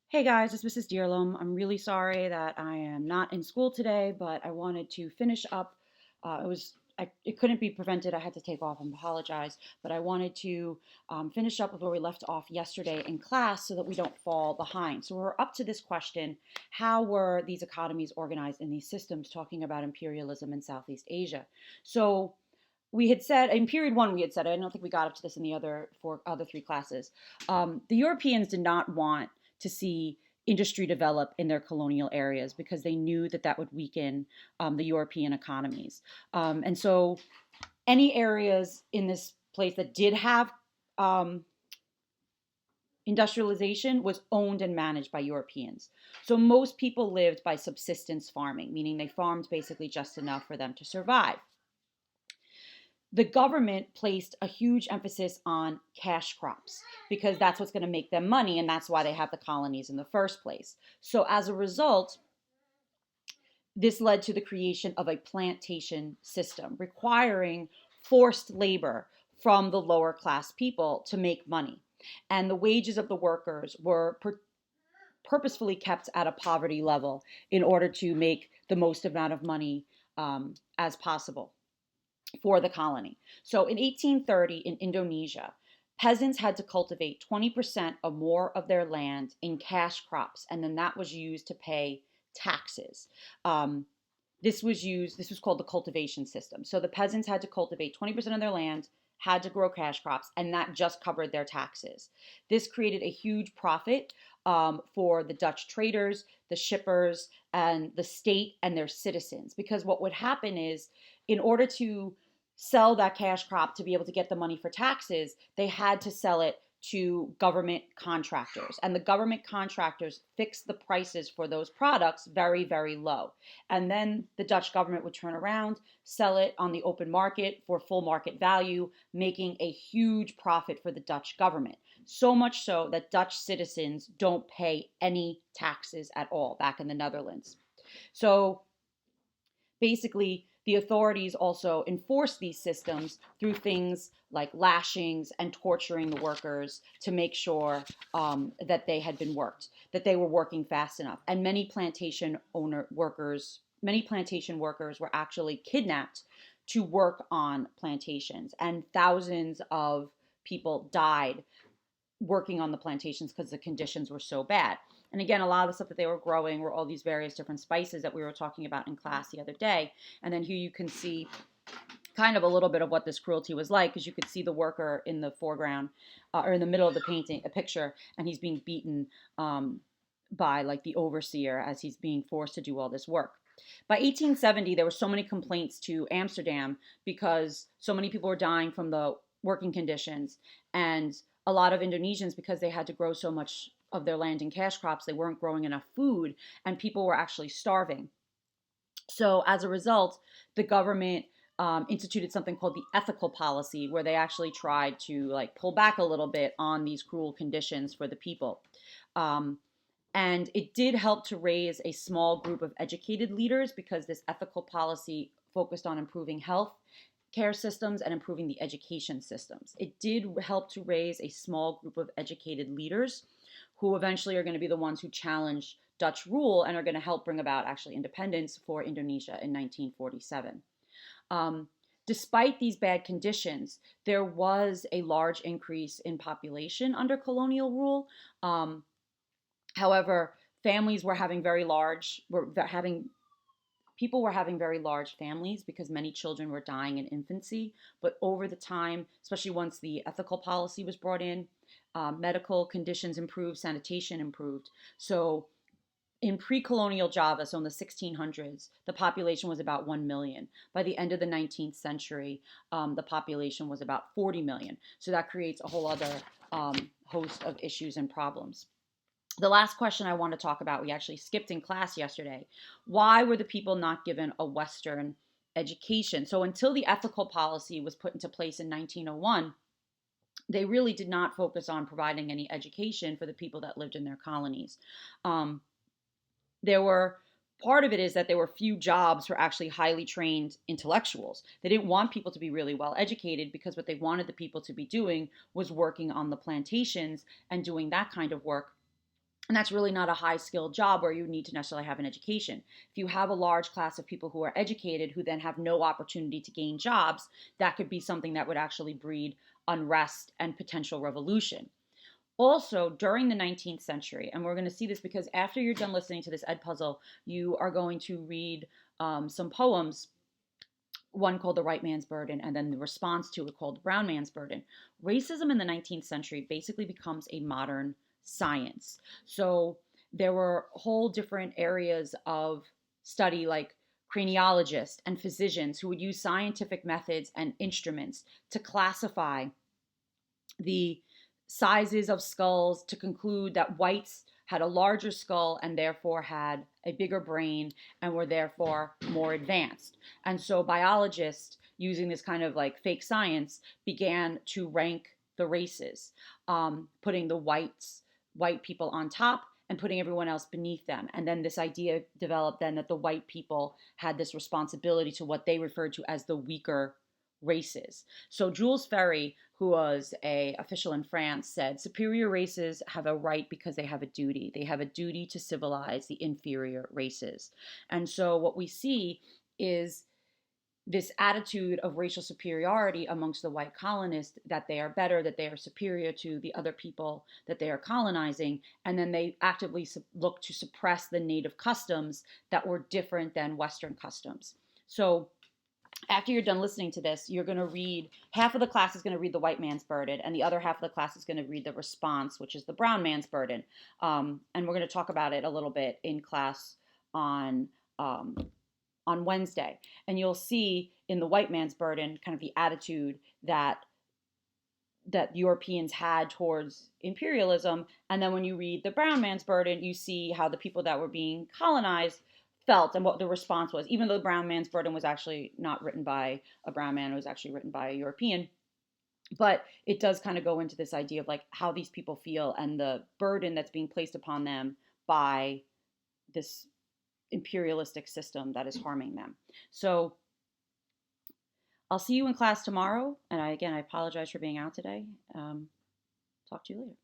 Hey guys, it's Mrs. Dearlum. I'm really sorry that I am not in school today, but I wanted to finish up. It couldn't be prevented. I had to take off and apologize, but I wanted to finish up with where we left off yesterday in class so that we don't fall behind. So we're up to this question: how were these economies organized in these systems? Talking about imperialism in Southeast Asia. So we had said in period one, we had said, I don't think we got up to this in the other three classes. The Europeans did not want to see industry develop in their colonial areas because they knew that that would weaken the European economies. And so any areas in this place that did have um, industrialization was owned and managed by Europeans. So most people lived by subsistence farming, meaning they farmed basically just enough for them to survive. The government placed a huge emphasis on cash crops because that's what's going to make them money, and that's why they have the colonies in the first place. So as a result, this led to the creation of a plantation system requiring forced labor from the lower class people to make money. And the wages of the workers were purposefully kept at a poverty level in order to make the most amount of money as possible for the colony. So in 1830 in Indonesia, peasants had to cultivate 20% or more of their land in cash crops, and then that was used to pay taxes. This was called the cultivation system. So the peasants had to cultivate 20% of their land, had to grow cash crops, and that just covered their taxes. This created a huge profit for the Dutch traders, the shippers, and the state and their citizens. Because what would happen is, in order to sell that cash crop to be able to get the money for taxes, they had to sell it to government contractors. And the government contractors fixed the prices for those products very, very low. And then the Dutch government would turn around, sell it on the open market for full market value, making a huge profit for the Dutch government. So much so that Dutch citizens don't pay any taxes at all back in the Netherlands. So basically, the authorities also enforce these systems through things like lashings and torturing the workers to make sure that they had been worked, that they were working fast enough. And many plantation workers were actually kidnapped to work on plantations, and thousands of people died working on the plantations because the conditions were so bad. And again, a lot of the stuff that they were growing were all these various different spices that we were talking about in class the other day. And then here you can see kind of a little bit of what this cruelty was like, because you could see the worker in the foreground or in the middle of the painting, a picture, and he's being beaten by like the overseer as he's being forced to do all this work. By 1870, there were so many complaints to Amsterdam because so many people were dying from the working conditions, and a lot of Indonesians, because they had to grow so much of their land in cash crops, they weren't growing enough food, and people were actually starving. So as a result, the government instituted something called the ethical policy, where they actually tried to like pull back a little bit on these cruel conditions for the people. Um, and it did help to raise a small group of educated leaders because this ethical policy focused on improving health care systems and improving the education systems. It did help to raise a small group of educated leaders who eventually are going to be the ones who challenge Dutch rule and are going to help bring about actually independence for Indonesia in 1947. Despite these bad conditions, there was a large increase in population under colonial rule. However, families were having very large, were having people were having very large families because many children were dying in infancy. But over the time, especially once the ethical policy was brought in, medical conditions improved, sanitation improved. So in pre-colonial Java, so in the 1600s, the population was about 1 million. By the end of the 19th century, the population was about 40 million. So that creates a whole other host of issues and problems. The last question I want to talk about, we actually skipped in class yesterday. Why were the people not given a Western education? So until the ethical policy was put into place in 1901, they really did not focus on providing any education for the people that lived in their colonies. There were Part of it is that there were few jobs for actually highly trained intellectuals. They didn't want people to be really well educated because what they wanted the people to be doing was working on the plantations and doing that kind of work And that's really not a high skilled job where you need to necessarily have an education. If you have a large class of people who are educated who then have no opportunity to gain jobs, that could be something that would actually breed unrest and potential revolution. Also, during the 19th century, and we're going to see this because after you're done listening to this Ed Puzzle, you are going to read some poems, one called The White Man's Burden, and then the response to it called The Brown Man's Burden. Racism in the 19th century basically becomes a modern science. So there were whole different areas of study, like craniologists and physicians who would use scientific methods and instruments to classify the sizes of skulls, to conclude that whites had a larger skull and therefore had a bigger brain and were therefore more advanced. And so biologists, using this kind of like fake science, began to rank the races, putting the white people on top and putting everyone else beneath them. And then this idea developed then that the white people had this responsibility to what they referred to as the weaker races. So Jules Ferry, who was a official in France, said superior races have a right because they have a duty. They have a duty to civilize the inferior races. And so what we see is this attitude of racial superiority amongst the white colonists, that they are better, that they are superior to the other people that they are colonizing, and then they actively look to suppress the native customs that were different than Western customs. So after you're done listening to this, you're going to read, half of the class is going to read The White Man's Burden, and the other half of the class is going to read the response, which is The Brown Man's Burden. And we're going to talk about it a little bit in class on Wednesday. And you'll see in The White Man's Burden kind of the attitude that Europeans had towards imperialism. And then when you read The Brown Man's Burden, you see how the people that were being colonized felt and what the response was, even though The Brown Man's Burden was actually not written by a brown man, it was actually written by a European. But it does kind of go into this idea of like how these people feel and the burden that's being placed upon them by this imperialistic system that is harming them. So I'll see you in class tomorrow. And again, I apologize for being out today. Talk to you later.